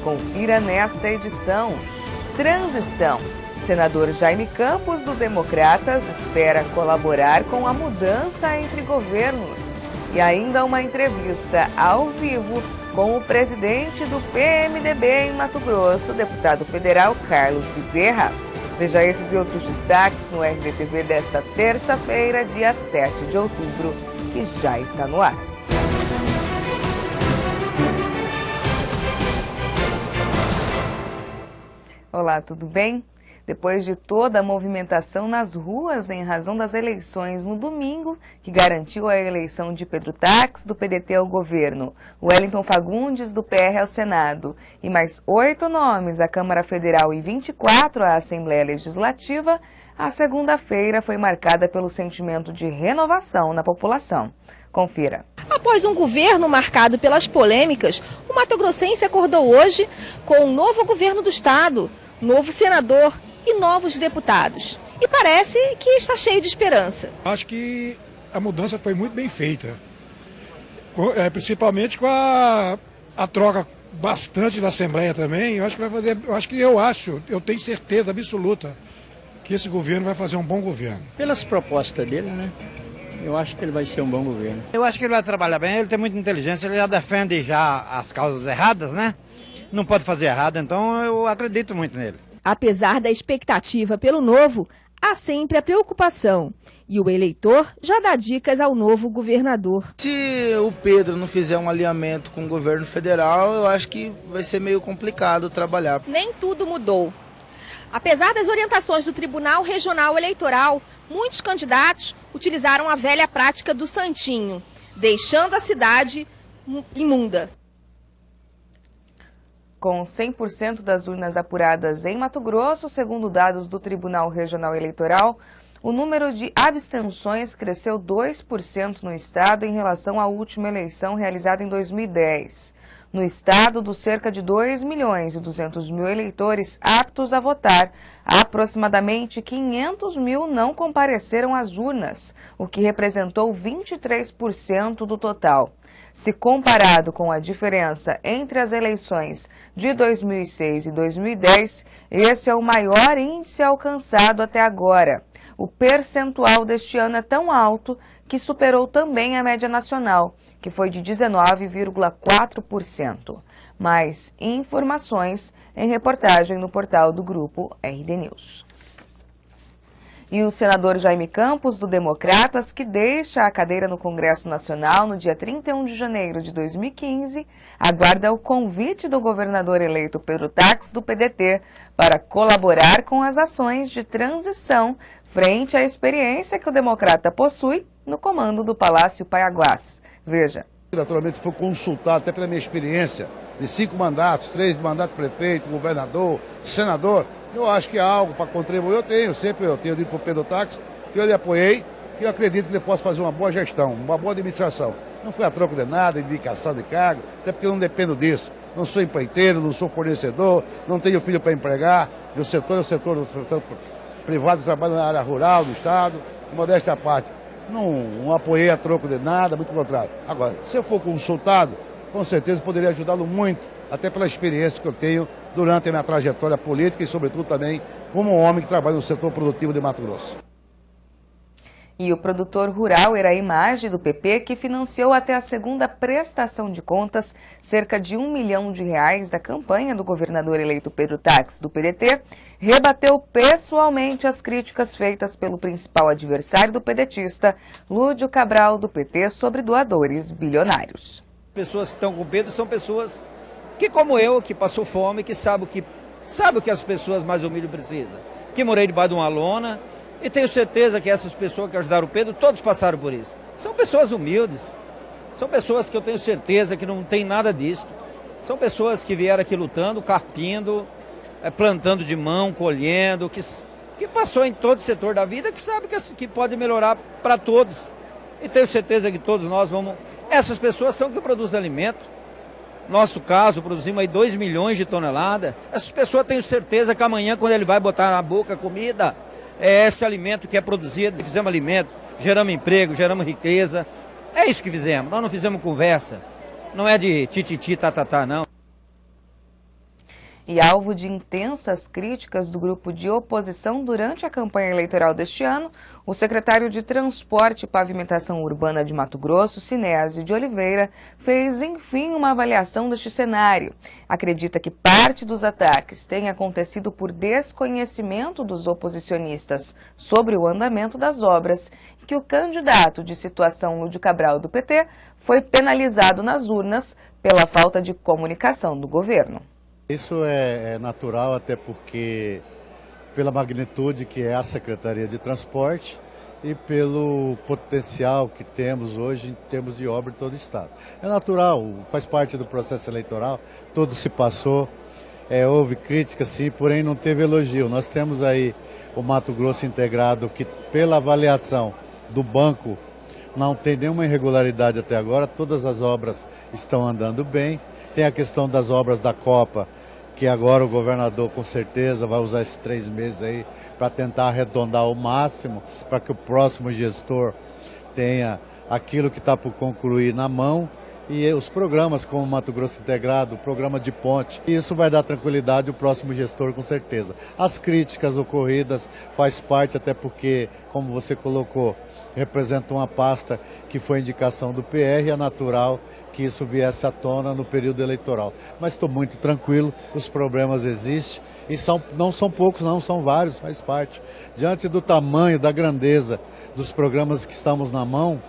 Confira nesta edição. Transição. Senador Jaime Campos, do Democratas, espera colaborar com a mudança entre governos. E ainda uma entrevista ao vivo com o presidente do PMDB em Mato Grosso, deputado federal Carlos Bezerra. Veja esses e outros destaques no RDTV desta terça-feira, dia 7 de outubro, que já está no ar. Olá, tudo bem? Depois de toda a movimentação nas ruas em razão das eleições no domingo, que garantiu a eleição de Pedro Taques, do PDT ao governo, Wellington Fagundes, do PR ao Senado, e mais 8 nomes à Câmara Federal e 24 à Assembleia Legislativa, a segunda-feira foi marcada pelo sentimento de renovação na população. Confira. Após um governo marcado pelas polêmicas, o mato-grossense acordou hoje com um novo governo do estado, novo senador e novos deputados. E parece que está cheio de esperança. Acho que a mudança foi muito bem feita, principalmente com a troca bastante da Assembleia também. Eu acho que vai fazer, eu tenho certeza absoluta que esse governo vai fazer um bom governo. Pelas propostas dele, né? Eu acho que ele vai ser um bom governo. Eu acho que ele vai trabalhar bem, ele tem muita inteligência, ele já defende já as causas erradas, né? Não pode fazer errado, então eu acredito muito nele. Apesar da expectativa pelo novo, há sempre a preocupação. E o eleitor já dá dicas ao novo governador. Se o Pedro não fizer um alinhamento com o governo federal, eu acho que vai ser meio complicado trabalhar. Nem tudo mudou. Apesar das orientações do Tribunal Regional Eleitoral, muitos candidatos utilizaram a velha prática do santinho, deixando a cidade imunda. Com 100% das urnas apuradas em Mato Grosso, segundo dados do Tribunal Regional Eleitoral, o número de abstenções cresceu 2% no estado em relação à última eleição realizada em 2010. No estado, dos cerca de 2.200.000 eleitores aptos a votar, aproximadamente 500.000 não compareceram às urnas, o que representou 23% do total. Se comparado com a diferença entre as eleições de 2006 e 2010, esse é o maior índice alcançado até agora. O percentual deste ano é tão alto que superou também a média nacional, que foi de 19,4%. Mais informações em reportagem no portal do Grupo RD News. E o senador Jaime Campos, do Democratas, que deixa a cadeira no Congresso Nacional no dia 31 de janeiro de 2015, aguarda o convite do governador eleito Pedro Taques, do PDT, para colaborar com as ações de transição frente à experiência que o democrata possui no comando do Palácio Paiaguás. Veja. Naturalmente, fui consultado, até pela minha experiência, de 5 mandatos, 3 de mandato prefeito, governador, senador. Eu acho que há algo para contribuir, eu tenho dito para o Pedro Taques que eu lhe apoiei, que eu acredito que ele possa fazer uma boa gestão, uma boa administração. Não foi a troco de nada, de indicação de cargo, até porque eu não dependo disso. Não sou empreiteiro, não sou fornecedor, não tenho filho para empregar. Meu setor é o setor privado, trabalho na área rural do Estado, modéstia à parte. Não apoiei a troco de nada, muito contrário. Agora, se eu for consultado, com certeza poderia ajudá-lo muito, até pela experiência que eu tenho durante a minha trajetória política e, sobretudo, também como um homem que trabalha no setor produtivo de Mato Grosso. E o produtor rural Eraí Maggi, do PP, que financiou até a segunda prestação de contas cerca de R$1 milhão da campanha do governador eleito Pedro Taques, do PDT, rebateu pessoalmente as críticas feitas pelo principal adversário do pedetista, Lúdio Cabral, do PT, sobre doadores bilionários. Pessoas que estão com o Pedro são pessoas que, como eu, que passou fome, que sabe o que as pessoas mais humildes precisam. Que morei debaixo de uma lona. E tenho certeza que essas pessoas que ajudaram o Pedro, todos passaram por isso. São pessoas humildes, são pessoas que eu tenho certeza que não tem nada disso. São pessoas que vieram aqui lutando, carpindo, plantando de mão, colhendo, que passou em todo o setor da vida, que sabe que pode melhorar para todos. E tenho certeza que todos nós vamos... Essas pessoas são que produzem alimento. Nosso caso, produzimos aí 2 milhões de toneladas. Essas pessoas tenho certeza que amanhã, quando ele vai botar na boca comida... É esse alimento que é produzido, fizemos alimento, geramos emprego, geramos riqueza. É isso que fizemos, nós não fizemos conversa. Não é de tititi, tatatá, não. E alvo de intensas críticas do grupo de oposição durante a campanha eleitoral deste ano, o secretário de Transporte e Pavimentação Urbana de Mato Grosso, Sinésio de Oliveira, fez, enfim, uma avaliação deste cenário. Acredita que parte dos ataques tenha acontecido por desconhecimento dos oposicionistas sobre o andamento das obras e que o candidato de situação Lúdio Cabral do PT foi penalizado nas urnas pela falta de comunicação do governo. Isso é natural, até porque pela magnitude que é a Secretaria de Transporte e pelo potencial que temos hoje em termos de obra em todo o estado. É natural, faz parte do processo eleitoral, tudo se passou, houve crítica sim, porém não teve elogio. Nós temos aí o Mato Grosso integrado que pela avaliação do banco não tem nenhuma irregularidade até agora, todas as obras estão andando bem. Tem a questão das obras da Copa, que agora o governador com certeza vai usar esses 3 meses aí para tentar arredondar ao máximo, para que o próximo gestor tenha aquilo que está por concluir na mão. E os programas como o Mato Grosso Integrado, o programa de ponte, isso vai dar tranquilidade ao próximo gestor com certeza. As críticas ocorridas faz parte, até porque, como você colocou, representa uma pasta que foi indicação do PR e é natural que isso viesse à tona no período eleitoral. Mas estou muito tranquilo, os problemas existem e não são poucos, não, são vários, faz parte. Diante do tamanho, da grandeza dos programas que estamos na mão,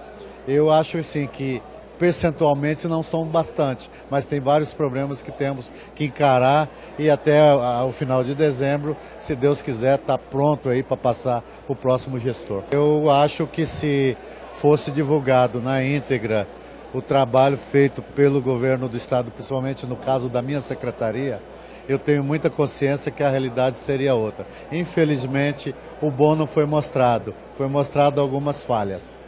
eu acho assim que percentualmente não são bastante, mas tem vários problemas que temos que encarar e até o final de dezembro, se Deus quiser, está pronto aí para passar para o próximo gestor. Eu acho que se fosse divulgado na íntegra o trabalho feito pelo governo do estado, principalmente no caso da minha secretaria, eu tenho muita consciência que a realidade seria outra. Infelizmente, o bom não foi mostrado algumas falhas.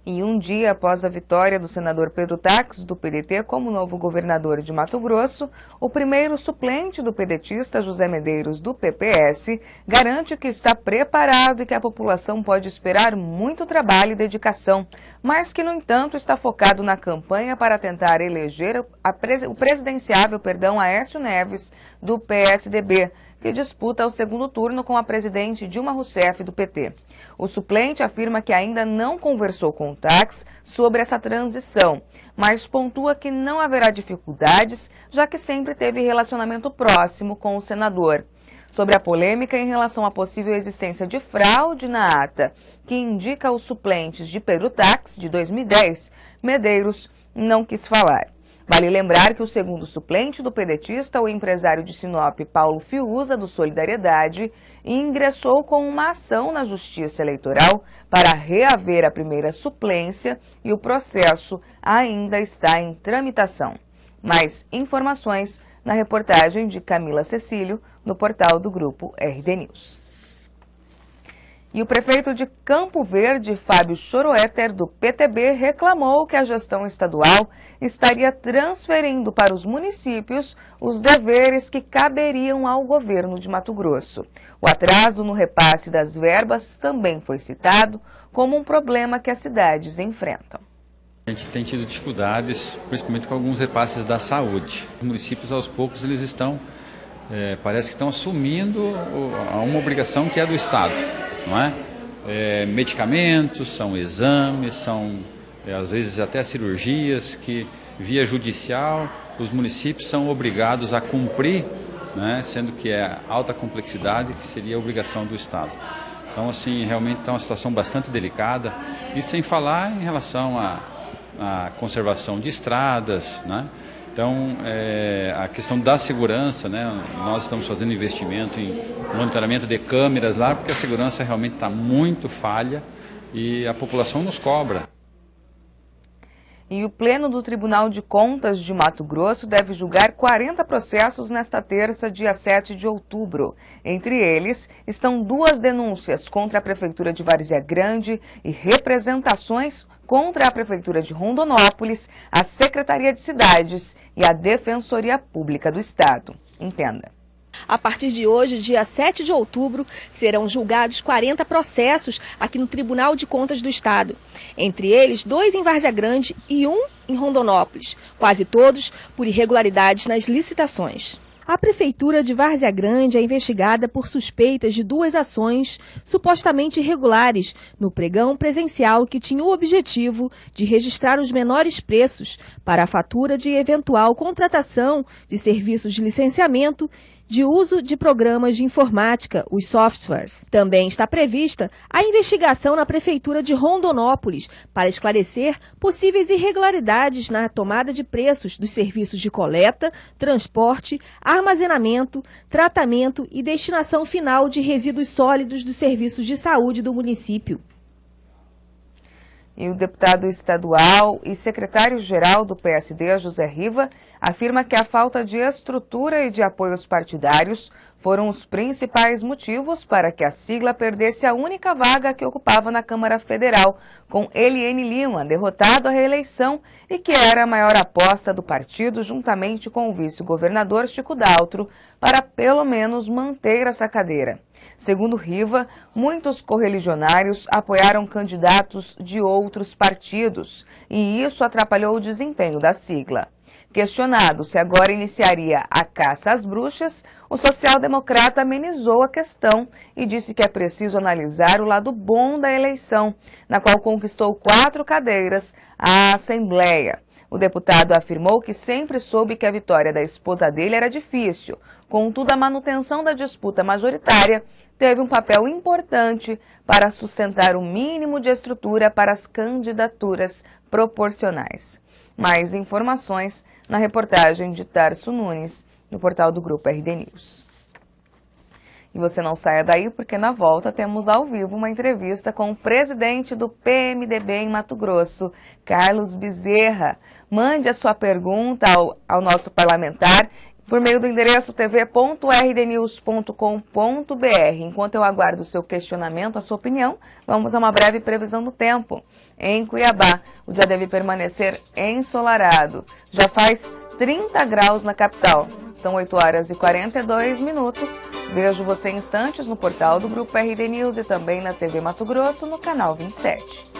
E um dia após a vitória do senador Pedro Taques, do PDT, como novo governador de Mato Grosso, o primeiro suplente do pedetista, José Medeiros, do PPS, garante que está preparado e que a população pode esperar muito trabalho e dedicação, mas que, no entanto, está focado na campanha para tentar eleger o presidenciável Aécio Neves, do PSDB, que disputa o segundo turno com a presidente Dilma Rousseff, do PT. O suplente afirma que ainda não conversou com o Taques sobre essa transição, mas pontua que não haverá dificuldades, já que sempre teve relacionamento próximo com o senador. Sobre a polêmica em relação à possível existência de fraude na ata, que indica os suplentes de Pedro Taques, de 2010, Medeiros não quis falar. Vale lembrar que o segundo suplente do pedetista, o empresário de Sinop, Paulo Fiuza, do Solidariedade, ingressou com uma ação na Justiça Eleitoral para reaver a primeira suplência e o processo ainda está em tramitação. Mais informações na reportagem de Camila Cecílio, no portal do Grupo RD News. E o prefeito de Campo Verde, Fábio Choroeter, do PTB, reclamou que a gestão estadual estaria transferindo para os municípios os deveres que caberiam ao governo de Mato Grosso. O atraso no repasse das verbas também foi citado como um problema que as cidades enfrentam. A gente tem tido dificuldades, principalmente com alguns repasses da saúde. Os municípios, aos poucos, eles estão, parece que estão assumindo uma obrigação que é do Estado. Não é? Medicamentos, são exames, são às vezes até cirurgias que via judicial os municípios são obrigados a cumprir, né, sendo que é alta complexidade que seria a obrigação do Estado. Então assim, realmente está uma situação bastante delicada e sem falar em relação à conservação de estradas, né? Então, a questão da segurança, né? Nós estamos fazendo investimento em monitoramento de câmeras lá, porque a segurança realmente está muito falha e a população nos cobra. E o Pleno do Tribunal de Contas de Mato Grosso deve julgar 40 processos nesta terça, dia 7 de outubro. Entre eles, estão 2 denúncias contra a Prefeitura de Várzea Grande e representações contra a Prefeitura de Rondonópolis, a Secretaria de Cidades e a Defensoria Pública do Estado. Entenda. A partir de hoje, dia 7 de outubro, serão julgados 40 processos aqui no Tribunal de Contas do Estado. Entre eles, 2 em Várzea Grande e 1 em Rondonópolis, quase todos por irregularidades nas licitações. A Prefeitura de Várzea Grande é investigada por suspeitas de 2 ações supostamente irregulares no pregão presencial que tinha o objetivo de registrar os menores preços para a fatura de eventual contratação de serviços de licenciamento de uso de programas de informática, os softwares. Também está prevista a investigação na Prefeitura de Rondonópolis para esclarecer possíveis irregularidades na tomada de preços dos serviços de coleta, transporte, armazenamento, tratamento e destinação final de resíduos sólidos dos serviços de saúde do município. E o deputado estadual e secretário-geral do PSD, José Riva, afirma que a falta de estrutura e de apoios partidários foram os principais motivos para que a sigla perdesse a única vaga que ocupava na Câmara Federal, com Eliane Lima, derrotado à reeleição e que era a maior aposta do partido, juntamente com o vice-governador Chico Daltro, para pelo menos manter essa cadeira. Segundo Riva, muitos correligionários apoiaram candidatos de outros partidos e isso atrapalhou o desempenho da sigla. Questionado se agora iniciaria a caça às bruxas, o social-democrata amenizou a questão e disse que é preciso analisar o lado bom da eleição, na qual conquistou 4 cadeiras à Assembleia. O deputado afirmou que sempre soube que a vitória da esposa dele era difícil, contudo a manutenção da disputa majoritária teve um papel importante para sustentar o mínimo de estrutura para as candidaturas proporcionais. Mais informações na reportagem de Tarso Nunes, no portal do Grupo RD News. E você não saia daí, porque na volta temos ao vivo uma entrevista com o presidente do PMDB em Mato Grosso, Carlos Bezerra. Mande a sua pergunta ao nosso parlamentar por meio do endereço tv.rdnews.com.br. Enquanto eu aguardo o seu questionamento, a sua opinião, vamos a uma breve previsão do tempo. Em Cuiabá, o dia deve permanecer ensolarado. Já faz 30 graus na capital. São 8 horas e 42 minutos. Vejo você em instantes no portal do Grupo RD News e também na TV Mato Grosso, no canal 27.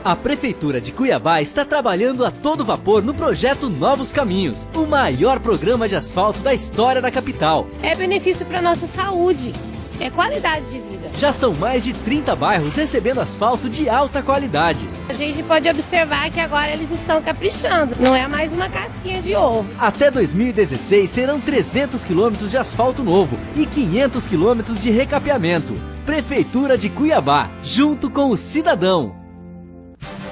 A Prefeitura de Cuiabá está trabalhando a todo vapor no projeto Novos Caminhos, o maior programa de asfalto da história da capital. É benefício para a nossa saúde, é qualidade de vida. Já são mais de 30 bairros recebendo asfalto de alta qualidade. A gente pode observar que agora eles estão caprichando, não é mais uma casquinha de ovo. Até 2016 serão 300 quilômetros de asfalto novo e 500 quilômetros de recapeamento. Prefeitura de Cuiabá, junto com o cidadão.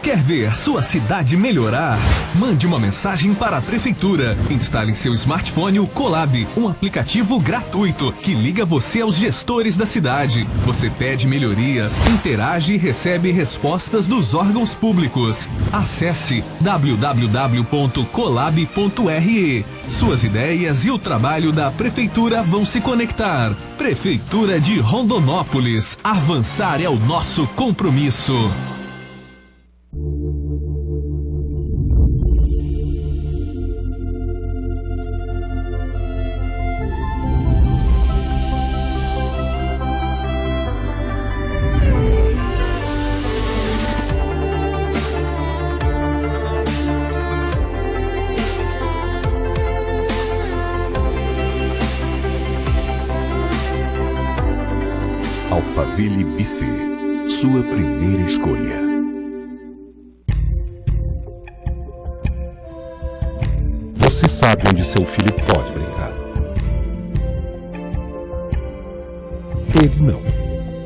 Quer ver sua cidade melhorar? Mande uma mensagem para a Prefeitura. Instale em seu smartphone o Colab, um aplicativo gratuito que liga você aos gestores da cidade. Você pede melhorias, interage e recebe respostas dos órgãos públicos. Acesse www.colab.re. Suas ideias e o trabalho da Prefeitura vão se conectar. Prefeitura de Rondonópolis. Avançar é o nosso compromisso. Alphaville Buffet, sua primeira escolha. Você sabe onde seu filho pode brincar. Ele não.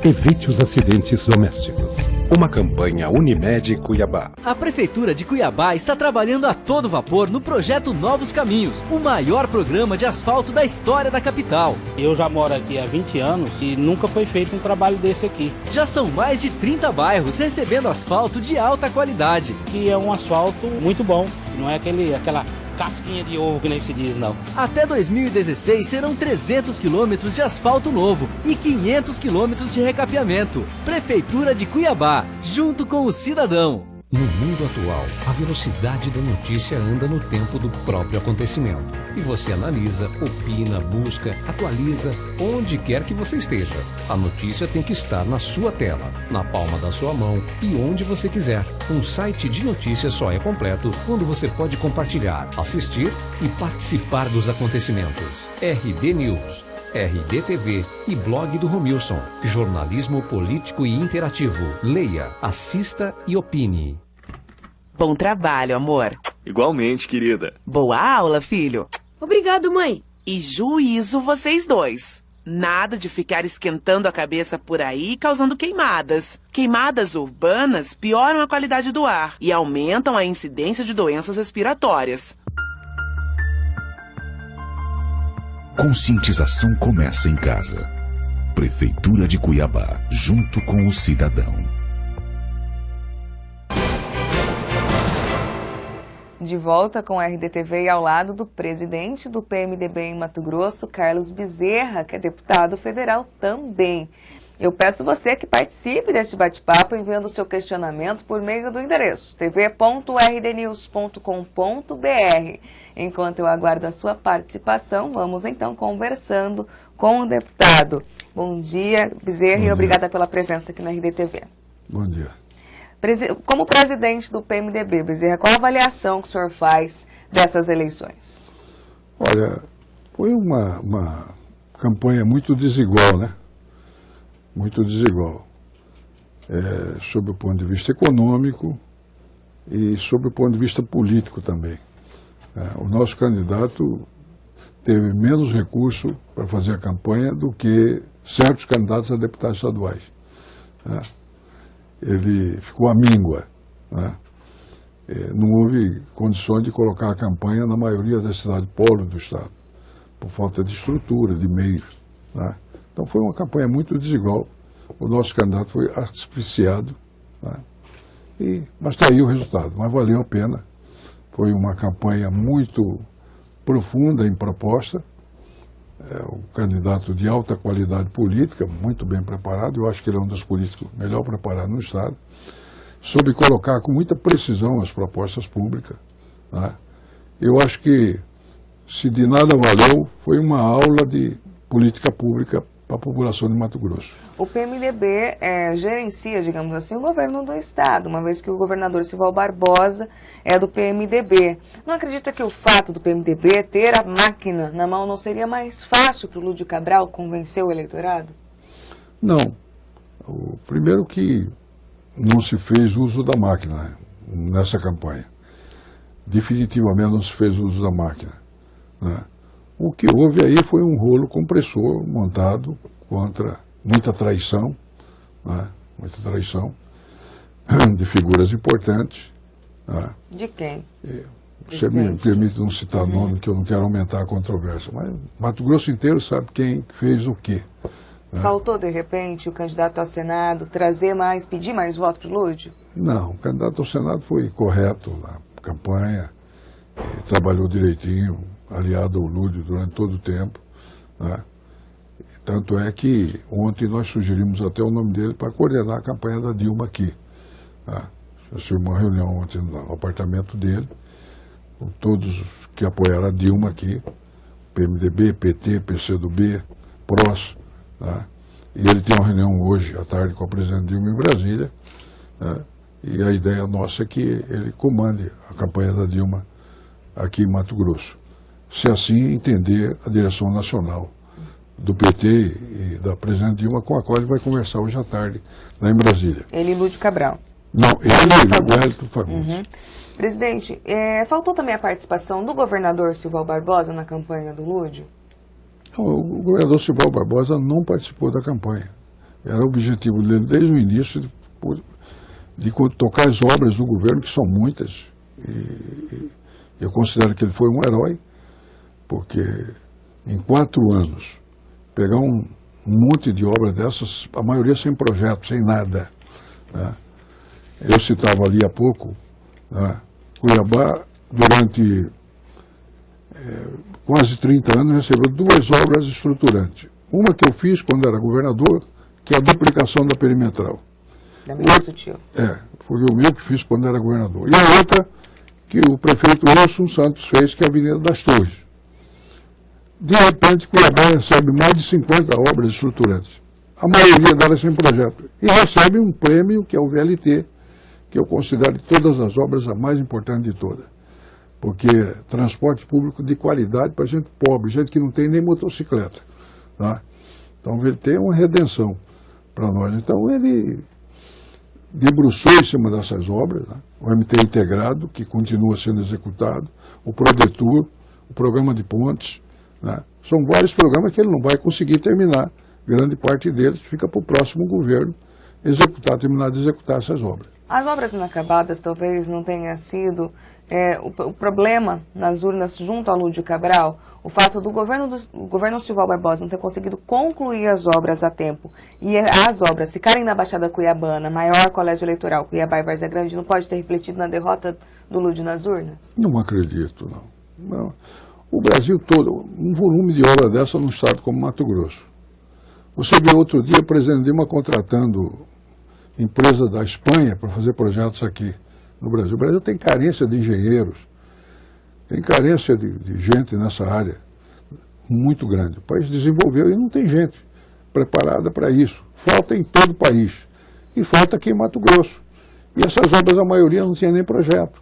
Evite os acidentes domésticos. Uma campanha Unimed Cuiabá. A Prefeitura de Cuiabá está trabalhando a todo vapor no projeto Novos Caminhos, o maior programa de asfalto da história da capital. Eu já moro aqui há 20 anos e nunca foi feito um trabalho desse aqui. Já são mais de 30 bairros recebendo asfalto de alta qualidade. Que é um asfalto muito bom, não é aquela casquinha de ovo que nem se diz, não. Até 2016 serão 300 quilômetros de asfalto novo e 500 quilômetros de recapeamento. Prefeitura de Cuiabá, junto com o cidadão. No mundo atual, a velocidade da notícia anda no tempo do próprio acontecimento. E você analisa, opina, busca, atualiza, onde quer que você esteja. A notícia tem que estar na sua tela, na palma da sua mão e onde você quiser. Um site de notícias só é completo quando você pode compartilhar, assistir e participar dos acontecimentos. RD News, RD TV e blog do Romilson. Jornalismo político e interativo. Leia, assista e opine. Bom trabalho, amor. Igualmente, querida. Boa aula, filho. Obrigado, mãe. E juízo vocês dois. Nada de ficar esquentando a cabeça por aí e causando queimadas. Queimadas urbanas pioram a qualidade do ar e aumentam a incidência de doenças respiratórias. Conscientização começa em casa. Prefeitura de Cuiabá, junto com o cidadão. De volta com a RDTV e ao lado do presidente do PMDB em Mato Grosso, Carlos Bezerra, que é deputado federal também. Eu peço você que participe deste bate-papo enviando o seu questionamento por meio do endereço tv.rdnews.com.br. Enquanto eu aguardo a sua participação, vamos então conversando com o deputado. Bom dia, Bezerra, e obrigada pela presença aqui na RDTV. Bom dia. Como presidente do PMDB, Bezerra, qual a avaliação que o senhor faz dessas eleições? Olha, foi uma campanha muito desigual, né? Muito desigual. Sob o ponto de vista econômico e sob o ponto de vista político também. O nosso candidato teve menos recurso para fazer a campanha do que certos candidatos a deputados estaduais. Ele ficou à míngua. Não houve condições de colocar a campanha na maioria das cidades polo do estado, por falta de estrutura, de meios. Então foi uma campanha muito desigual. O nosso candidato foi asfixiado, mas está aí o resultado, mas valeu a pena. Foi uma campanha muito profunda em proposta, o candidato de alta qualidade política, muito bem preparado, eu acho que ele é um dos políticos melhor preparados no estado, soube colocar com muita precisão as propostas públicas. Eu acho que, se de nada valeu, foi uma aula de política pública para a população de Mato Grosso. O PMDB gerencia, digamos assim, o governo do estado, uma vez que o governador Sival Barbosa é do PMDB. Não acredita que o fato do PMDB ter a máquina na mão não seria mais fácil para o Lúdio Cabral convencer o eleitorado? Não. Primeiro que não se fez uso da máquina nessa campanha. Definitivamente não se fez uso da máquina. O que houve aí foi um rolo compressor montado contra muita traição, muita traição de figuras importantes. De quem? Você me permite não citar nome, que eu não quero aumentar a controvérsia, mas Mato Grosso inteiro sabe quem fez o quê. Faltou, de repente, o candidato ao Senado pedir mais voto para o Lúdio? Não, o candidato ao Senado foi correto na campanha, trabalhou direitinho, aliado ao Lúdio durante todo o tempo. Tanto é que ontem nós sugerimos até o nome dele para coordenar a campanha da Dilma aqui. Eu tive uma reunião ontem no apartamento dele, com todos que apoiaram a Dilma aqui, PMDB, PT, PCdoB, PROS. E ele tem uma reunião hoje à tarde com a presidente Dilma em Brasília. E a ideia nossa é que ele comande a campanha da Dilma aqui em Mato Grosso. Se assim entender a direção nacional do PT e da presidente Dilma, com a qual ele vai conversar hoje à tarde, lá em Brasília. Ele e Lúdio Cabral. Não, ele e o Wellington Fagundes. Presidente, faltou também a participação do governador Sival Barbosa na campanha do Lúdio? Não, o governador Sival Barbosa não participou da campanha. Era o objetivo dele desde o início de tocar as obras do governo, que são muitas. E eu considero que ele foi um herói, porque em 4 anos, pegar um monte de obras dessas, a maioria sem projeto, sem nada. Eu citava ali há pouco, Cuiabá, durante quase 30 anos, recebeu 2 obras estruturantes. Uma que eu fiz quando era governador, que é a duplicação da perimetral. Da Miguel Sutil. Foi o meu que fiz quando era governador. E a outra que o prefeito Wilson Santos fez, que é a Avenida das Torres. De repente, Cuiabá recebe mais de 50 obras estruturantes. A maioria delas sem projeto. E recebe um prêmio, que é o VLT, que eu considero de todas as obras a mais importante de todas. Porque transporte público de qualidade para gente pobre, gente que não tem nem motocicleta. Tá? Então, o VLT é uma redenção para nós. Então, ele debruçou em cima dessas obras, né? O MT integrado, que continua sendo executado, o Prodetur, o programa de pontes, né? São vários programas que ele não vai conseguir terminar. Grande parte deles fica para o próximo governo terminar de executar essas obras. As obras inacabadas talvez não tenha sido o problema nas urnas junto ao Lúdio Cabral, o fato do governo Silval Barbosa não ter conseguido concluir as obras a tempo e as obras ficarem na Baixada Cuiabana, maior colégio eleitoral, Cuiabá e Várzea Grande, não pode ter refletido na derrota do Lúdio nas urnas? Não acredito, não. O Brasil todo, um volume de obra dessa num estado como Mato Grosso. Você viu outro dia o presidente Dilma contratando empresa da Espanha para fazer projetos aqui no Brasil. O Brasil tem carência de engenheiros, tem carência de gente nessa área muito grande. O país desenvolveu e não tem gente preparada para isso. Falta em todo o país. E falta aqui em Mato Grosso. E essas obras, a maioria, não tinha nem projeto.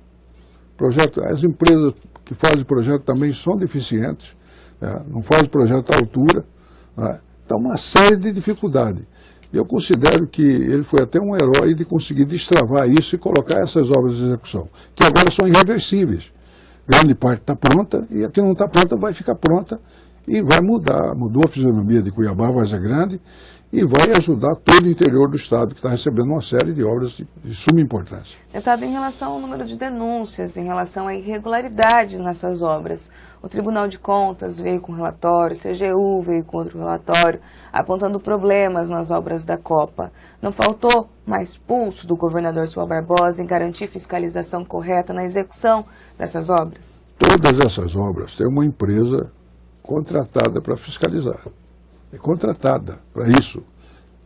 As empresas que fazem projeto também são deficientes, né? Não fazem projeto à altura. Né? Então, uma série de dificuldades. Eu considero que ele foi até um herói de conseguir destravar isso e colocar essas obras de execução, que agora são irreversíveis. Grande parte está pronta e a que não está pronta vai ficar pronta e vai mudar. Mudou a fisionomia de Cuiabá, Várzea Grande, e vai ajudar todo o interior do estado, que está recebendo uma série de obras de suma importância. Deputado, em relação ao número de denúncias, em relação a irregularidades nessas obras, o Tribunal de Contas veio com relatório, o CGU veio com outro relatório, apontando problemas nas obras da Copa. Não faltou mais pulso do governador Silval Barbosa em garantir fiscalização correta na execução dessas obras? Todas essas obras têm uma empresa contratada para fiscalizar. É contratada para isso.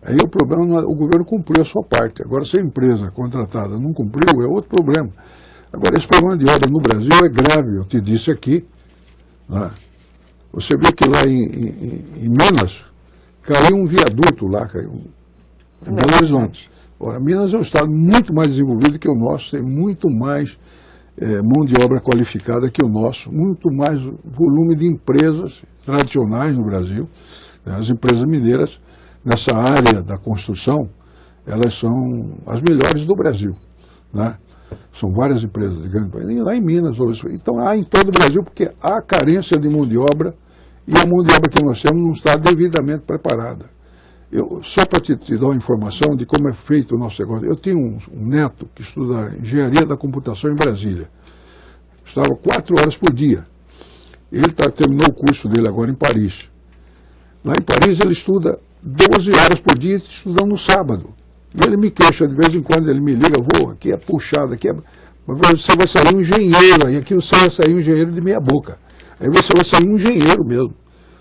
Aí o problema, o governo cumpriu a sua parte. Agora, se a empresa contratada não cumpriu, é outro problema. Agora, esse problema de obra no Brasil é grave, eu te disse aqui. Né? Você vê que lá em Minas, caiu um viaduto lá, em Belo Horizonte. Ora, Minas é um estado muito mais desenvolvido que o nosso, tem muito mais mão de obra qualificada que o nosso, muito mais volume de empresas tradicionais no Brasil. As empresas mineiras, nessa área da construção, elas são as melhores do Brasil. Né? São várias empresas de grande país. E lá em Minas, então há em todo o Brasil, porque há carência de mão de obra e a mão de obra que nós temos não está devidamente preparada. Só para te dar uma informação de como é feito o nosso negócio, eu tenho um neto que estuda engenharia da computação em Brasília. Estudava 4 horas por dia. Ele terminou o curso dele agora em Paris. Lá em Paris ele estuda 12 horas por dia, estudando no sábado. E ele me queixa, de vez em quando ele me liga, aqui é puxado, aqui é... Mas você vai sair um engenheiro, e aqui você vai sair um engenheiro de meia boca. Aí você vai sair um engenheiro mesmo.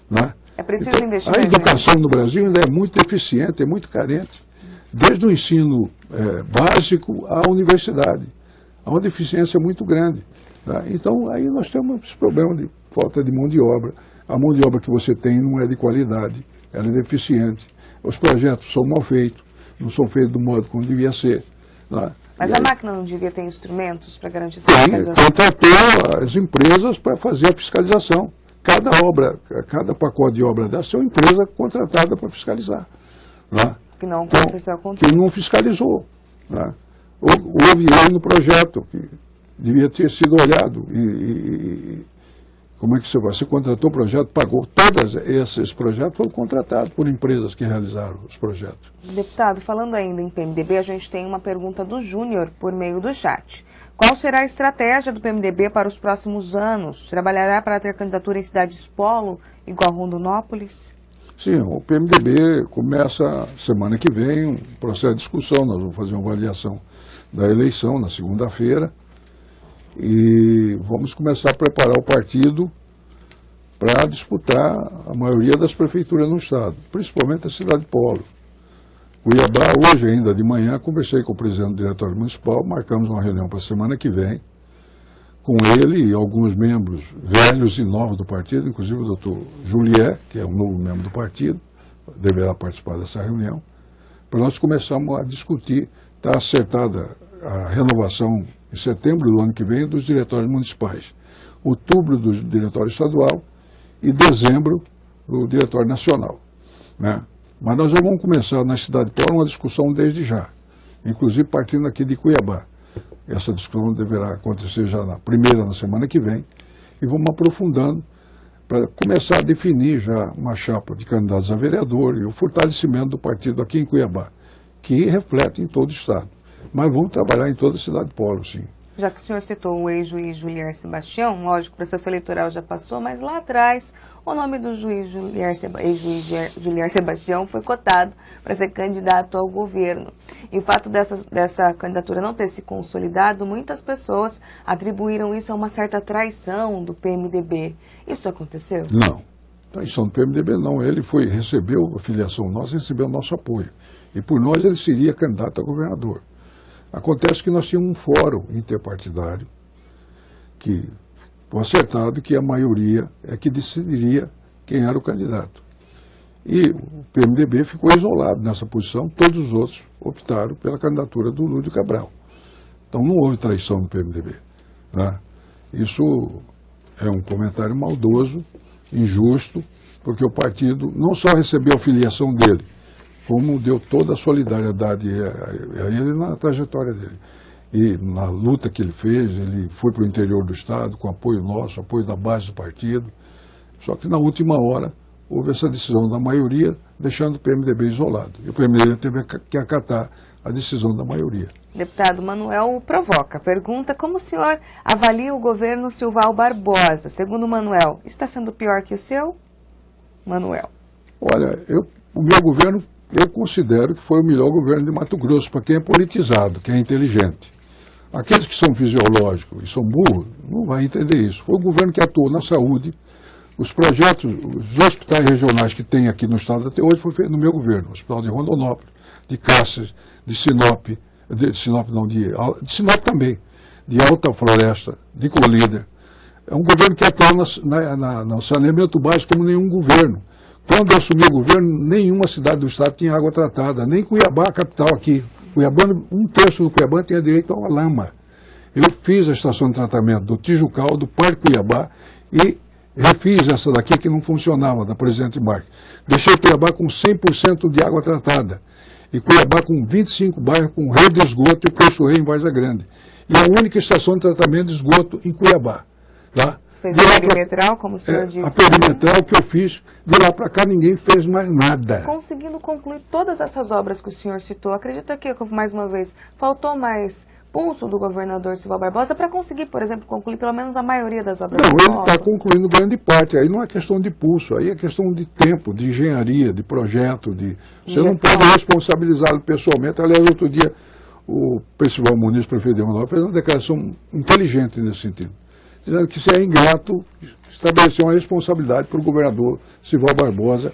Né? É preciso investir. A educação no Brasil ainda é muito deficiente, é muito carente. Desde o ensino básico à universidade. Há uma deficiência muito grande. Tá? Então aí nós temos esse problema de falta de mão de obra. A mão de obra que você tem não é de qualidade, ela é deficiente. Os projetos são mal feitos, não são feitos do modo como devia ser. Né? Mas a máquina não devia ter instrumentos para garantir essa fiscalização? Contratou as empresas para fazer a fiscalização. Cada pacote de obra dessa é uma empresa contratada para fiscalizar. Né? Que não aconteceu ao contrário. Que não fiscalizou. Né? Houve erro no projeto, que devia ter sido olhado. Como é que você contratou o projeto, pagou. Todos esses projetos foram contratados por empresas que realizaram os projetos. Deputado, falando ainda em PMDB, a gente tem uma pergunta do Júnior por meio do chat. Qual será a estratégia do PMDB para os próximos anos? Trabalhará para ter candidatura em cidades polo, igual Rondonópolis? Sim, o PMDB começa semana que vem um processo de discussão. Nós vamos fazer uma avaliação da eleição na segunda-feira. E vamos começar a preparar o partido para disputar a maioria das prefeituras no estado, principalmente a cidade polo. Cuiabá, hoje ainda de manhã, conversei com o presidente do Diretório Municipal, marcamos uma reunião para a semana que vem, com ele e alguns membros velhos e novos do partido, inclusive o doutor Julier, que é um novo membro do partido, deverá participar dessa reunião, para nós começarmos a discutir, está acertada a renovação em setembro do ano que vem dos diretórios municipais, outubro do diretório estadual e dezembro do diretório nacional, né? Mas nós já vamos começar na cidade de Polo uma discussão desde já, inclusive partindo aqui de Cuiabá. Essa discussão deverá acontecer já na semana que vem, e vamos aprofundando para começar a definir já uma chapa de candidatos a vereador e o fortalecimento do partido aqui em Cuiabá, que reflete em todo o estado. Mas vamos trabalhar em toda a cidade de Polo, sim. Já que o senhor citou o ex-juiz Julier Sebastião, lógico, o processo eleitoral já passou, mas lá atrás o nome do ex-juiz Julier Sebastião foi cotado para ser candidato ao governo. E o fato dessa candidatura não ter se consolidado, muitas pessoas atribuíram isso a uma certa traição do PMDB. Isso aconteceu? Não. Traição do PMDB não. Ele recebeu a filiação nossa, recebeu o nosso apoio. E por nós ele seria candidato a governador. Acontece que nós tínhamos um fórum interpartidário que foi acertado que a maioria é que decidiria quem era o candidato. E o PMDB ficou isolado nessa posição, todos os outros optaram pela candidatura do Lúdio Cabral. Então não houve traição do PMDB, né? Isso é um comentário maldoso, injusto, porque o partido não só recebeu a filiação dele, como deu toda a solidariedade a ele na trajetória dele. E na luta que ele fez, ele foi para o interior do estado, com apoio nosso, apoio da base do partido. Só que na última hora houve essa decisão da maioria, deixando o PMDB isolado. E o PMDB teve que acatar a decisão da maioria. Deputado Manuel provoca. Pergunta como o senhor avalia o governo Silval Barbosa. Segundo o Manuel, está sendo pior que o seu? Manuel. Olha, o meu governo, eu considero que foi o melhor governo de Mato Grosso, para quem é politizado, quem é inteligente. Aqueles que são fisiológicos e são burros, não vão entender isso. Foi o governo que atuou na saúde. Os projetos, os hospitais regionais que tem aqui no estado até hoje foi feito no meu governo. O Hospital de Rondonópolis, de Cáceres, de Sinop, de Sinop também, de Alta Floresta, de Colíder. É um governo que atua no saneamento básico como nenhum governo. Quando eu assumi o governo, nenhuma cidade do estado tinha água tratada, nem Cuiabá, a capital aqui. Cuiabá, um terço do Cuiabá tinha direito a uma lama. Eu fiz a estação de tratamento do Tijucal, do Parque Cuiabá, e refiz essa daqui que não funcionava, da Presidente Marques. Deixei Cuiabá com 100% de água tratada. E Cuiabá com 25 bairros com rede de esgoto e o Preço-Rei em Várzea Grande. E a única estação de tratamento de esgoto em Cuiabá. Tá? Fez a perimetral, como o senhor disse? A perimetral que eu fiz, de lá para cá ninguém fez mais nada. Conseguindo concluir todas essas obras que o senhor citou, acredita que, mais uma vez, faltou mais pulso do governador Silval Barbosa para conseguir, por exemplo, concluir pelo menos a maioria das obras? Não, ele está concluindo grande parte. Aí não é questão de pulso, aí é questão de tempo, de engenharia, de projeto. Você não pode responsabilizá-lo pessoalmente. Aliás, outro dia, o Percival Muniz, prefeito de Rondonópolis, fez uma declaração inteligente nesse sentido, dizendo que se é ingrato estabelecer uma responsabilidade para o governador Silval Barbosa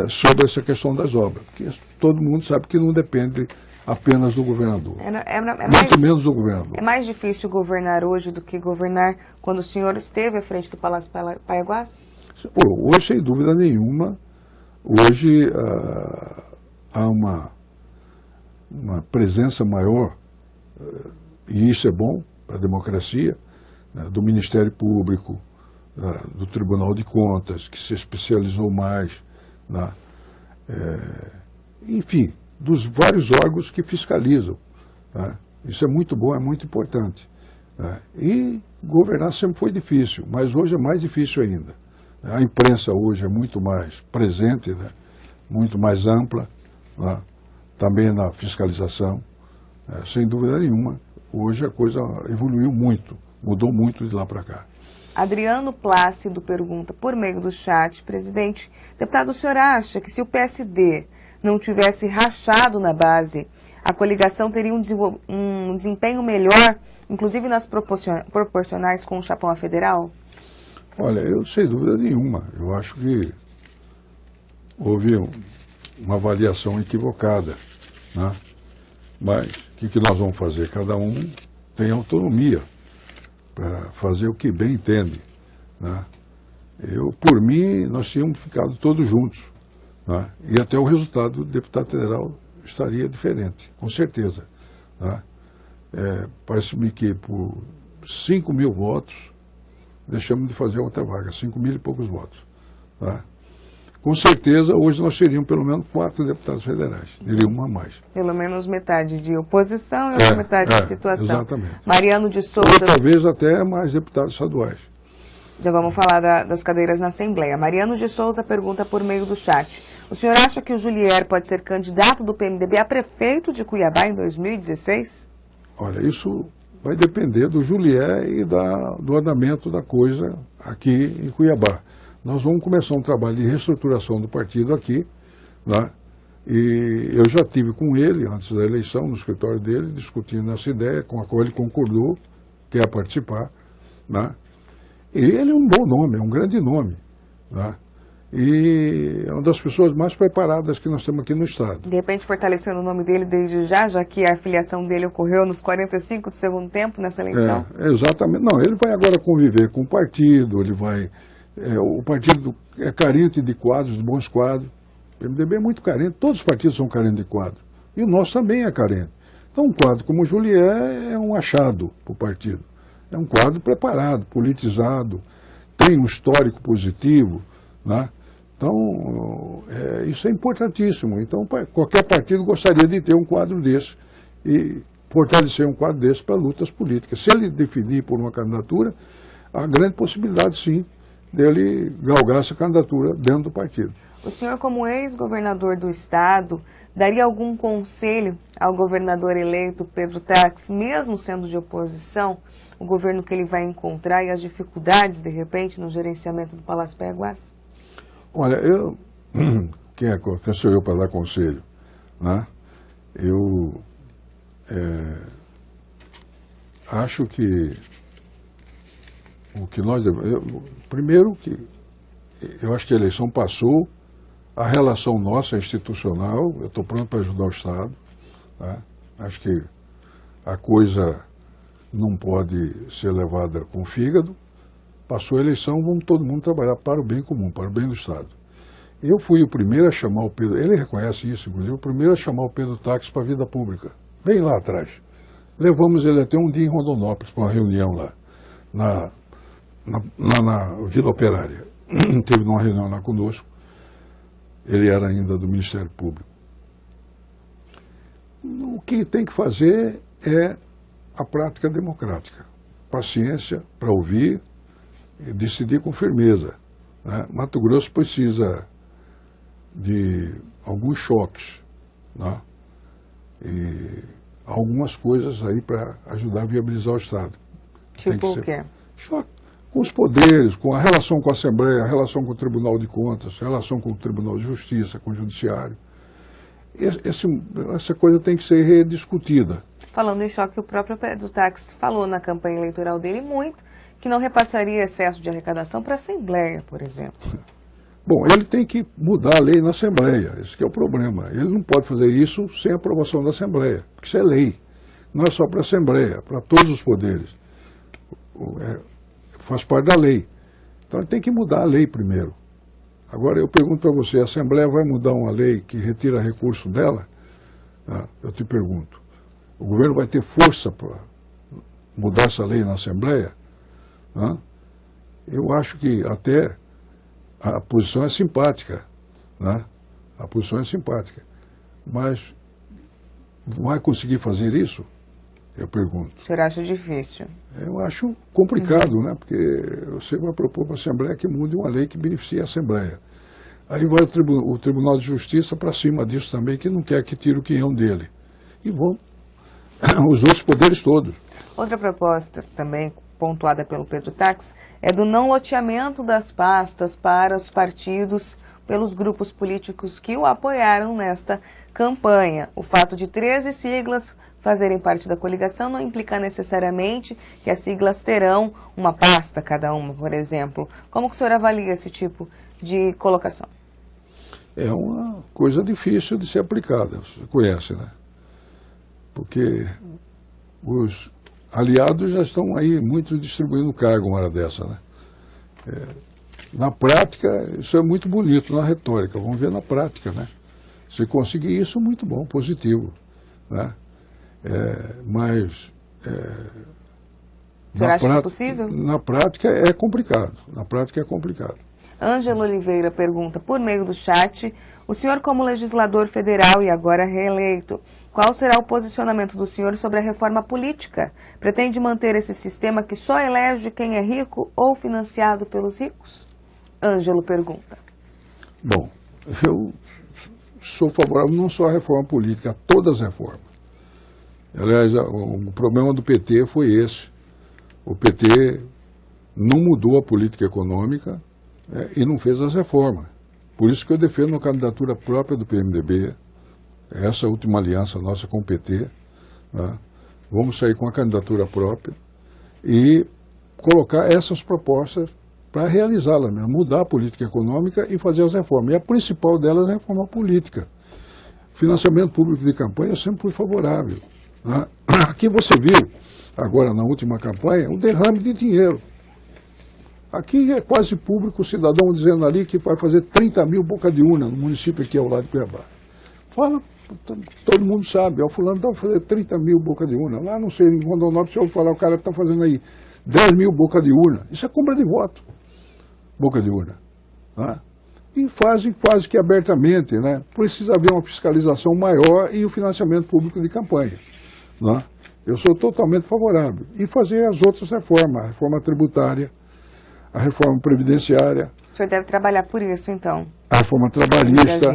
sobre essa questão das obras. Porque todo mundo sabe que não depende apenas do governador. Muito menos do governador. É mais difícil governar hoje do que governar quando o senhor esteve à frente do Palácio Paiaguás? Hoje, sem dúvida nenhuma, hoje há uma presença maior, e isso é bom para a democracia, do Ministério Público, do Tribunal de Contas, que se especializou mais, enfim, dos vários órgãos que fiscalizam. Isso é muito bom, é muito importante. E governar sempre foi difícil, mas hoje é mais difícil ainda. A imprensa hoje é muito mais presente, muito mais ampla, também na fiscalização. Sem dúvida nenhuma, hoje a coisa evoluiu muito. Mudou muito de lá para cá. Adriano Plácido pergunta por meio do chat, presidente, deputado, o senhor acha que se o PSD não tivesse rachado na base, a coligação teria um desempenho melhor, inclusive nas proporcionais com o chapão à federal? Olha, eu sem dúvida nenhuma. Eu acho que houve uma avaliação equivocada, né? Mas o que nós vamos fazer? Cada um tem autonomia para fazer o que bem entende, né? Por mim, nós tínhamos ficado todos juntos, né? E até o resultado do deputado federal estaria diferente, com certeza, né? Parece-me que por 5.000 votos deixamos de fazer outra vaga, 5.000 e poucos votos, né? Com certeza, hoje nós teríamos pelo menos 4 deputados federais, teria uma a mais. Pelo menos metade de oposição e outra metade de situação. Exatamente. Mariano de Souza... Ou talvez até mais deputados estaduais. Já vamos falar das cadeiras na Assembleia. Mariano de Souza pergunta por meio do chat. O senhor acha que o Julier pode ser candidato do PMDB a prefeito de Cuiabá em 2016? Olha, isso vai depender do Julier e do andamento da coisa aqui em Cuiabá. Nós vamos começar um trabalho de reestruturação do partido aqui, né? E eu já tive com ele, antes da eleição, no escritório dele, discutindo essa ideia, com a qual ele concordou, quer participar, né? E ele é um bom nome, é um grande nome, né? E é uma das pessoas mais preparadas que nós temos aqui no Estado. De repente fortalecendo o nome dele desde já que a filiação dele ocorreu nos 45 do segundo tempo nessa eleição? Exatamente. Não, ele vai agora conviver com o partido, ele vai... o partido é carente de quadros, de bons quadros. O PMDB é muito carente, todos os partidos são carentes de quadros. E o nosso também é carente. Então um quadro como o Julier é um achado para o partido. É um quadro preparado, politizado, tem um histórico positivo, né? Então, isso é importantíssimo. Então, qualquer partido gostaria de ter um quadro desse e fortalecer um quadro desse para lutas políticas. Se ele definir por uma candidatura, há grande possibilidade, sim, dele galgar essa candidatura dentro do partido. O senhor, como ex-governador do Estado, daria algum conselho ao governador eleito Pedro Taques, mesmo sendo de oposição, o governo que ele vai encontrar e as dificuldades, de repente, no gerenciamento do Palácio Piaguás? Olha, quem sou eu para dar conselho, né? Eu acho que o que nós devemos... Primeiro que eu acho que a eleição passou, a relação nossa é institucional, eu estou pronto para ajudar o Estado, né? Acho que a coisa não pode ser levada com o fígado. Passou a eleição, vamos todo mundo trabalhar para o bem comum, para o bem do Estado. Eu fui o primeiro a chamar o Pedro, ele reconhece isso, inclusive, o primeiro a chamar o Pedro Taques para a vida pública, bem lá atrás. Levamos ele até um dia em Rondonópolis para uma reunião lá, na Vila Operária. Teve uma reunião lá conosco, ele era ainda do Ministério Público. O que tem que fazer é a prática democrática, paciência para ouvir e decidir com firmeza, né? Mato Grosso precisa de alguns choques, né? E algumas coisas aí para ajudar a viabilizar o Estado. Tipo o quê? Choque com os poderes, com a relação com a Assembleia, a relação com o Tribunal de Contas, a relação com o Tribunal de Justiça, com o Judiciário. Essa coisa tem que ser rediscutida. Falando em choque, o próprio Pedro Taques falou na campanha eleitoral dele muito que não repassaria excesso de arrecadação para a Assembleia, por exemplo. Bom, ele tem que mudar a lei na Assembleia, esse que é o problema. Ele não pode fazer isso sem aprovação da Assembleia, porque isso é lei. Não é só para a Assembleia, é para todos os poderes. Faz parte da lei. Então ele tem que mudar a lei primeiro. Agora eu pergunto para você, a Assembleia vai mudar uma lei que retira recurso dela? Eu te pergunto, o governo vai ter força para mudar essa lei na Assembleia? Eu acho que até a posição é simpática, né? A posição é simpática, mas vai conseguir fazer isso? Eu pergunto. O senhor acha difícil? Eu acho complicado, né? Porque você vai propor para a Assembleia que mude uma lei que beneficie a Assembleia. Aí vai o Tribunal de Justiça para cima disso também, que não quer que tire o quinhão dele. E vão os outros poderes todos. Outra proposta também pontuada pelo Pedro Taques é do não loteamento das pastas para os partidos pelos grupos políticos que o apoiaram nesta campanha. O fato de 13 siglas fazerem parte da coligação não implica necessariamente que as siglas terão uma pasta cada uma, por exemplo. Como que o senhor avalia esse tipo de colocação? é uma coisa difícil de ser aplicada, você conhece, né? Porque os aliados já estão aí muito distribuindo cargo uma hora dessa, né? Na prática, isso é muito bonito na retórica, vamos ver na prática, né? Se conseguir isso, muito bom, positivo, né? Mas Você acha isso possível? Na prática é complicado, Ângelo Oliveira pergunta, por meio do chat, o senhor como legislador federal e agora reeleito, qual será o posicionamento do senhor sobre a reforma política? Pretende manter esse sistema que só elege quem é rico ou financiado pelos ricos? Ângelo pergunta. Bom, eu sou favorável não só à reforma política, a todas as reformas. Aliás, o problema do PT foi esse. O PT não mudou a política econômica e não fez as reformas. Por isso que eu defendo a candidatura própria do PMDB, essa última aliança nossa com o PT, né? Vamos sair com a candidatura própria e colocar essas propostas para realizá-la, né? Mudar a política econômica e fazer as reformas. E a principal delas é a reforma política. Financiamento público de campanha sempre foi favorável, né? Aqui você viu, agora na última campanha, um derrame de dinheiro. Aqui é quase público o cidadão dizendo ali que vai fazer 30 mil boca de urna no município aqui ao lado de Cuiabá. Fala, todo mundo sabe, o fulano está fazendo 30 mil boca de urna. Lá, não sei, em Rondonópolis, se eu falar, o cara está fazendo aí 10 mil boca de urna. Isso é compra de voto, boca de urna, né? E fazem quase que abertamente, né? Precisa haver uma fiscalização maior e o financiamento público de campanha, né? Eu sou totalmente favorável. E fazer as outras reformas, a reforma tributária, a reforma previdenciária. O senhor deve trabalhar por isso, então. A reforma trabalhista,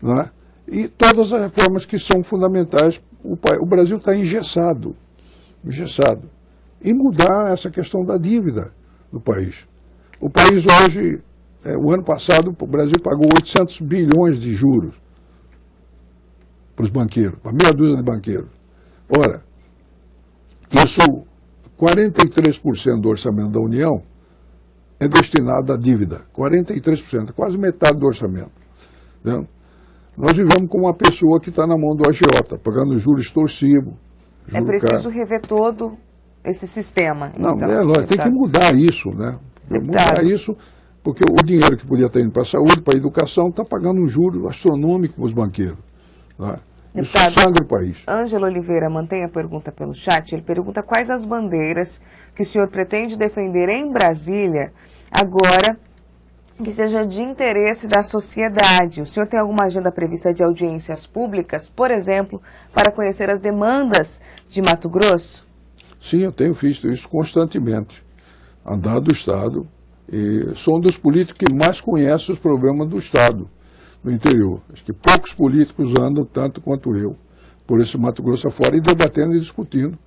né? E todas as reformas que são fundamentais. O Brasil está engessado. E mudar essa questão da dívida do país. O país hoje, o ano passado, o Brasil pagou 800 bilhões de juros para os banqueiros, para meia dúzia de banqueiros. Ora, isso, 43% do orçamento da União é destinado à dívida. 43%, quase metade do orçamento. Entendeu? Nós vivemos com uma pessoa que está na mão do agiota, pagando juros extorsivos. É preciso rever todo esse sistema. Não, então, lógico, tem que mudar isso, né? Mudar isso, porque o dinheiro que podia estar indo para a saúde, para a educação, está pagando um juro astronômico para os banqueiros, né? Isso sangra o país. Ângelo Oliveira mantém a pergunta pelo chat. Ele pergunta quais as bandeiras que o senhor pretende defender em Brasília agora que seja de interesse da sociedade. O senhor tem alguma agenda prevista de audiências públicas, por exemplo, para conhecer as demandas de Mato Grosso? Sim, eu tenho visto isso constantemente. Andar do Estado, e sou um dos políticos que mais conhece os problemas do Estado, do interior. Acho que poucos políticos andam tanto quanto eu por esse Mato Grosso afora e debatendo e discutindo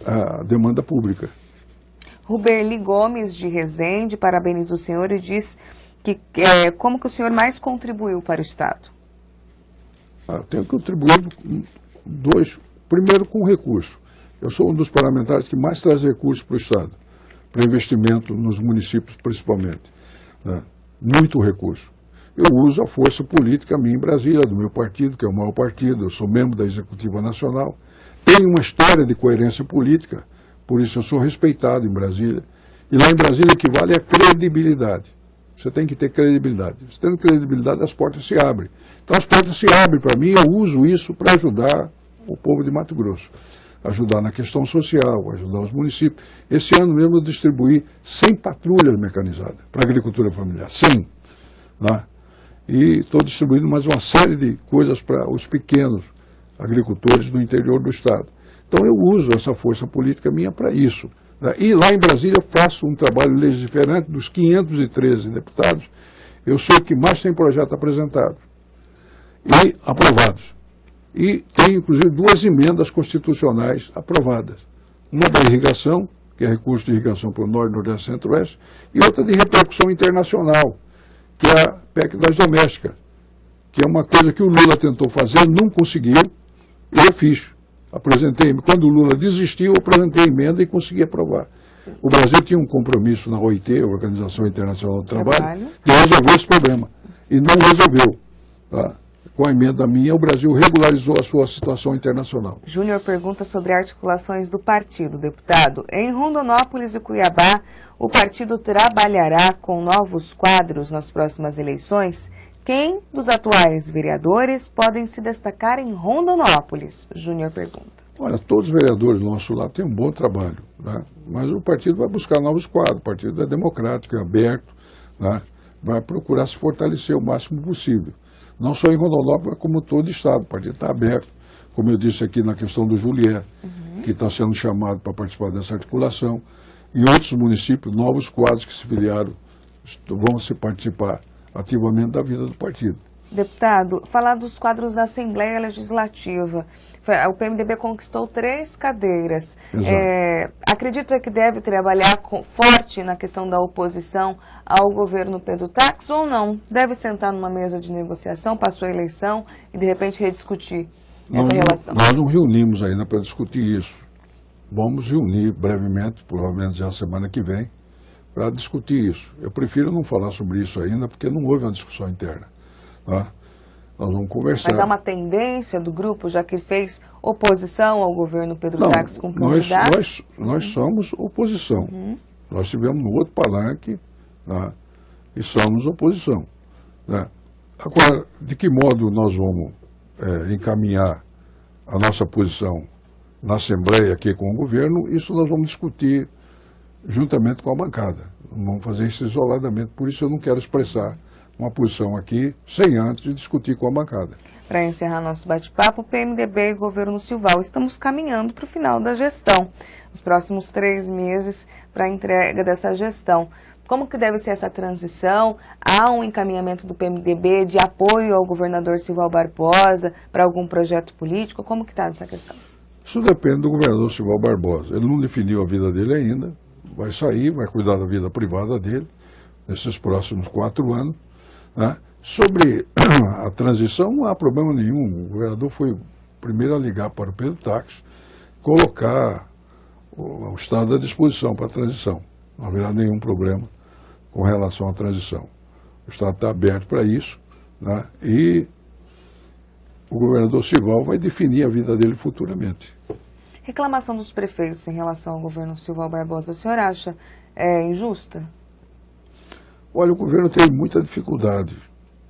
a demanda pública. Ruberli Gomes, de Resende, parabeniza o senhor e diz que como que o senhor mais contribuiu para o Estado? Tenho contribuído primeiro com recurso. Eu sou um dos parlamentares que mais traz recursos para o Estado, para investimento nos municípios principalmente, né? Muito recurso. Eu uso a força política minha em Brasília, do meu partido, que é o maior partido, eu sou membro da Executiva Nacional, tenho uma história de coerência política, por isso eu sou respeitado em Brasília. E lá em Brasília o que vale é credibilidade. Você tem que ter credibilidade. Você tendo credibilidade, as portas se abrem. Então as portas se abrem para mim, eu uso isso para ajudar o povo de Mato Grosso. Ajudar na questão social, ajudar os municípios. Esse ano mesmo eu distribuí 100 patrulhas mecanizadas para a agricultura familiar. 100. Né? E estou distribuindo mais uma série de coisas para os pequenos agricultores do interior do Estado. Então eu uso essa força política minha para isso. Né? E lá em Brasília faço um trabalho legiferante dos 513 deputados. Eu sou o que mais tem projeto apresentado e aprovados. E tem inclusive 2 emendas constitucionais aprovadas. Uma da irrigação, que é recurso de irrigação para o Norte, Nordeste e Centro-Oeste, e outra de repercussão internacional, que é a PEC das domésticas, que é uma coisa que o Lula tentou fazer, não conseguiu, e eu fiz. Apresentei, quando o Lula desistiu, eu apresentei a emenda e consegui aprovar. O Brasil tinha um compromisso na OIT, Organização Internacional do Trabalho, de resolver esse problema. E não resolveu. tá? Com a emenda minha, o Brasil regularizou a sua situação internacional. Júnior pergunta sobre articulações do partido. Deputado, em Rondonópolis e Cuiabá, o partido trabalhará com novos quadros nas próximas eleições? Quem dos atuais vereadores podem se destacar em Rondonópolis? Júnior pergunta. Olha, todos os vereadores nossos lá têm um bom trabalho, né? Mas o partido vai buscar novos quadros, o partido é democrático, é aberto, né? Vai procurar se fortalecer o máximo possível. Não só em Rondonópolis, mas como todo o estado. O partido está aberto, como eu disse aqui na questão do Julié, que está sendo chamado para participar dessa articulação. Em outros municípios, novos quadros que se filiaram vão se participar ativamente da vida do partido. Deputado, falar dos quadros da Assembleia Legislativa. O PMDB conquistou 3 cadeiras. Acredita que deve trabalhar forte na questão da oposição ao governo Pedro Táxi ou não? Deve sentar numa mesa de negociação, passou a eleição e de repente rediscutir essa relação? Nós não reunimos ainda para discutir isso. Vamos reunir brevemente, provavelmente já semana que vem, para discutir isso. Eu prefiro não falar sobre isso ainda porque não houve uma discussão interna, tá? Nós vamos conversar. Mas há uma tendência do grupo, já que fez oposição ao governo Pedro Táxi com candidato? Nós somos oposição. Nós estivemos no outro palanque, né, e somos oposição, né? Agora, de que modo nós vamos encaminhar a nossa posição na Assembleia aqui com o governo, isso nós vamos discutir juntamente com a bancada. Não vamos fazer isso isoladamente, por isso eu não quero expressar uma posição aqui, sem antes discutir com a bancada. Para encerrar nosso bate-papo, PMDB e governo Silval, estamos caminhando para o final da gestão. Os próximos 3 meses para a entrega dessa gestão. Como que deve ser essa transição? Há um encaminhamento do PMDB de apoio ao governador Silval Barbosa para algum projeto político? Como que está essa questão? Isso depende do governador Silval Barbosa. Ele não definiu a vida dele ainda. Vai sair, vai cuidar da vida privada dele nesses próximos 4 anos. Né? Sobre a transição, não há problema nenhum. O governador foi o primeiro a ligar para o Pedro Táxi, colocar o Estado à disposição para a transição. Não haverá nenhum problema com relação à transição. O Estado está aberto para isso, né? E o governador Silval vai definir a vida dele futuramente. Reclamação dos prefeitos em relação ao governo Silval Barbosa, o senhor acha injusta? Olha, o governo tem muita dificuldade.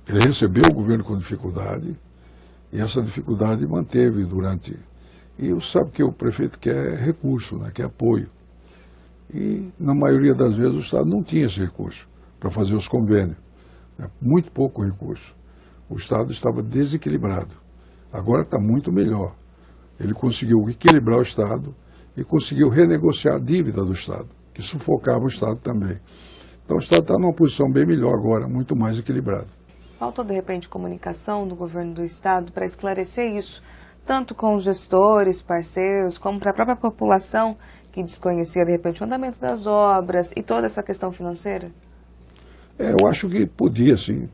Ele recebeu o governo com dificuldade e essa dificuldade manteve durante... E sabe que o prefeito quer recurso, né? Quer apoio. E, na maioria das vezes, o Estado não tinha esse recurso para fazer os convênios. Né? Muito pouco recurso. O Estado estava desequilibrado. Agora está muito melhor. Ele conseguiu equilibrar o Estado e conseguiu renegociar a dívida do Estado, que sufocava o Estado também. Então o Estado está numa posição bem melhor agora, muito mais equilibrado. Faltou, de repente, comunicação do governo do Estado para esclarecer isso, tanto com os gestores, parceiros, como para a própria população que desconhecia, de repente, o andamento das obras e toda essa questão financeira? Eu acho que podia, sim.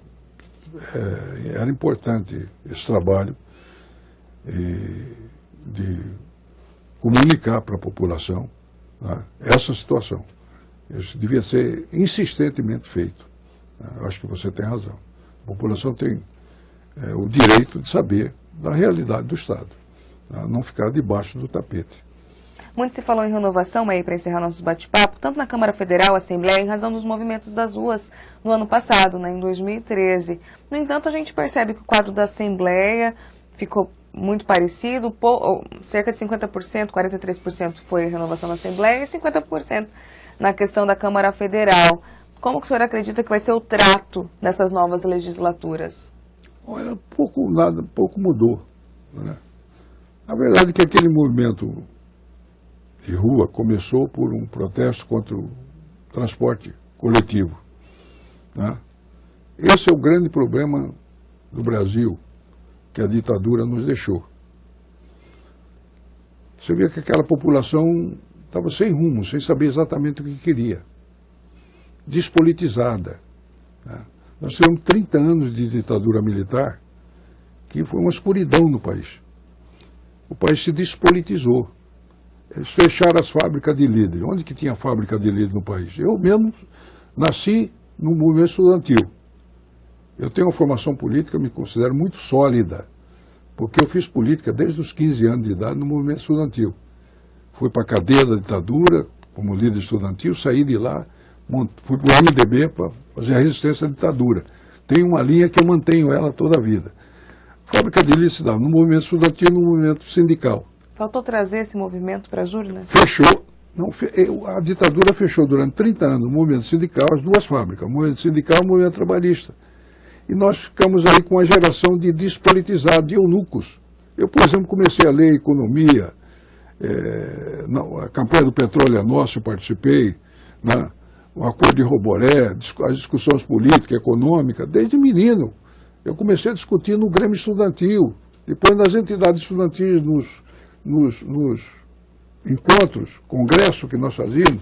Era importante esse trabalho de comunicar para a população, né, essa situação. Isso devia ser insistentemente feito. Né? Eu acho que você tem razão. A população tem o direito de saber da realidade do Estado, né? Não ficar debaixo do tapete. Muito se falou em renovação, aí para encerrar nosso bate-papo, tanto na Câmara Federal, Assembleia, em razão dos movimentos das ruas no ano passado, né, em 2013. No entanto, a gente percebe que o quadro da Assembleia ficou muito parecido, cerca de 50%, 43% foi renovação na Assembleia e 50% na questão da Câmara Federal. Como que o senhor acredita que vai ser o trato dessas novas legislaturas? Olha, pouco mudou, né? A verdade é que aquele movimento de rua começou por um protesto contra o transporte coletivo, né? Esse é o grande problema do Brasil que a ditadura nos deixou. Você vê que aquela população estava sem rumo, sem saber exatamente o que queria, despolitizada, né? Nós tivemos 30 anos de ditadura militar, que foi uma escuridão no país. O país se despolitizou. Eles fecharam as fábricas de líder. Onde que tinha fábrica de líder no país? Eu mesmo nasci no movimento estudantil. Eu tenho uma formação política, me considero muito sólida, porque eu fiz política desde os 15 anos de idade no movimento estudantil. Fui para a cadeia da ditadura, como líder estudantil, saí de lá, fui para o MDB para fazer a resistência à ditadura. Tem uma linha que eu mantenho ela toda a vida. Fábrica de Licitado, no movimento estudantil e no movimento sindical. Faltou trazer esse movimento para as urnas? Fechou. Não, a ditadura fechou durante 30 anos o movimento sindical, as duas fábricas, o movimento sindical e o movimento trabalhista. E nós ficamos aí com uma geração de despolitizados, de eunucos. Eu, por exemplo, comecei a ler economia, a campanha do petróleo é nossa, eu participei, né? O acordo de Roboré, as discussões políticas, econômicas, desde menino. Eu comecei a discutir no Grêmio Estudantil, depois nas entidades estudantis, nos encontros, congressos que nós fazíamos,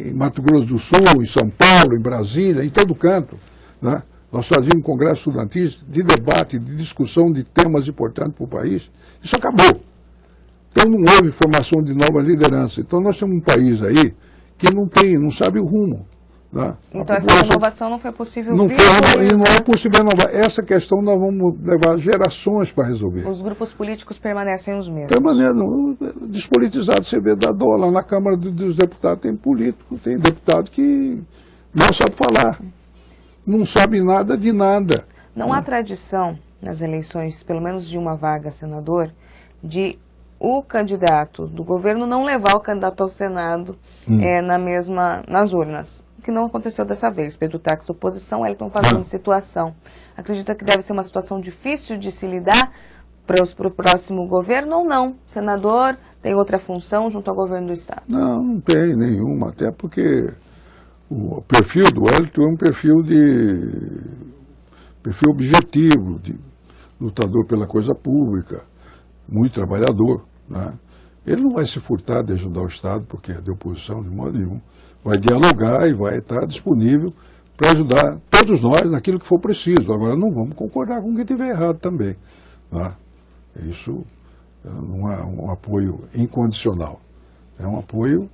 em Mato Grosso do Sul, em São Paulo, em Brasília, em todo canto, né? Nós fazíamos congressos estudantis de debate, de discussão de temas importantes para o país. Isso acabou. Então não houve formação de nova liderança. Então nós temos um país aí que não sabe o rumo. Né? Então essa renovação não foi possível. Não é possível renovar. Essa questão nós vamos levar gerações para resolver. Os grupos políticos permanecem os mesmos. Permanecem. Despolitizado, você vê da dó. Lá na Câmara dos Deputados tem político, tem deputado que não sabe falar. Não sabe nada de nada. Não há tradição nas eleições, pelo menos de uma vaga a senador, de o candidato do governo não levar o candidato ao Senado nas urnas. O que não aconteceu dessa vez. Pedro Táxi, oposição, Wellington Fagundes de situação. Acredita que deve ser uma situação difícil de se lidar para o próximo governo ou não? Senador tem outra função junto ao governo do Estado? Não tem nenhuma, até porque o perfil do Wellington é um perfil objetivo, de lutador pela coisa pública, muito trabalhador, né? Ele não vai se furtar de ajudar o Estado, porque é de oposição de modo nenhum. Vai dialogar e vai estar disponível para ajudar todos nós naquilo que for preciso. Agora não vamos concordar com quem estiver errado também, né? Isso não é um apoio incondicional, é um apoio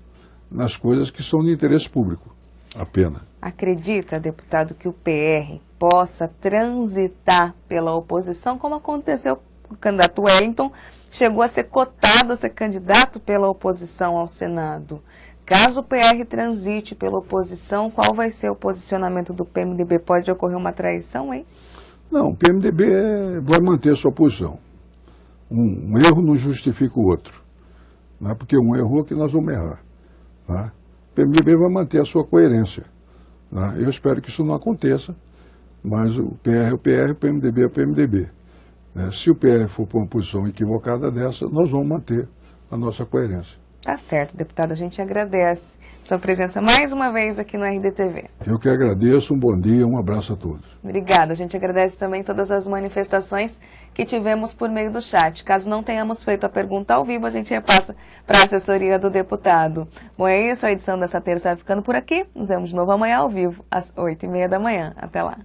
nas coisas que são de interesse público. Apenas. Acredita, deputado, que o PR possa transitar pela oposição, como aconteceu com o candidato Wellington, chegou a ser cotado a ser candidato pela oposição ao Senado. Caso o PR transite pela oposição, qual vai ser o posicionamento do PMDB? Pode ocorrer uma traição, hein? Não, o PMDB vai manter sua posição. Um erro não justifica o outro. Não é porque um errou que nós vamos errar. Né? O PMDB vai manter a sua coerência. Né? Eu espero que isso não aconteça, mas o PR é o PR, o PMDB é o PMDB. Né? Se o PR for para uma posição equivocada dessa, nós vamos manter a nossa coerência. Tá certo, deputado, a gente agradece sua presença mais uma vez aqui no RDTV. Eu que agradeço, um bom dia, um abraço a todos. Obrigada, a gente agradece também todas as manifestações que tivemos por meio do chat. Caso não tenhamos feito a pergunta ao vivo, a gente repassa para a assessoria do deputado. Bom, é isso, a edição dessa terça vai ficando por aqui. Nos vemos de novo amanhã ao vivo, às 8h30 da manhã. Até lá.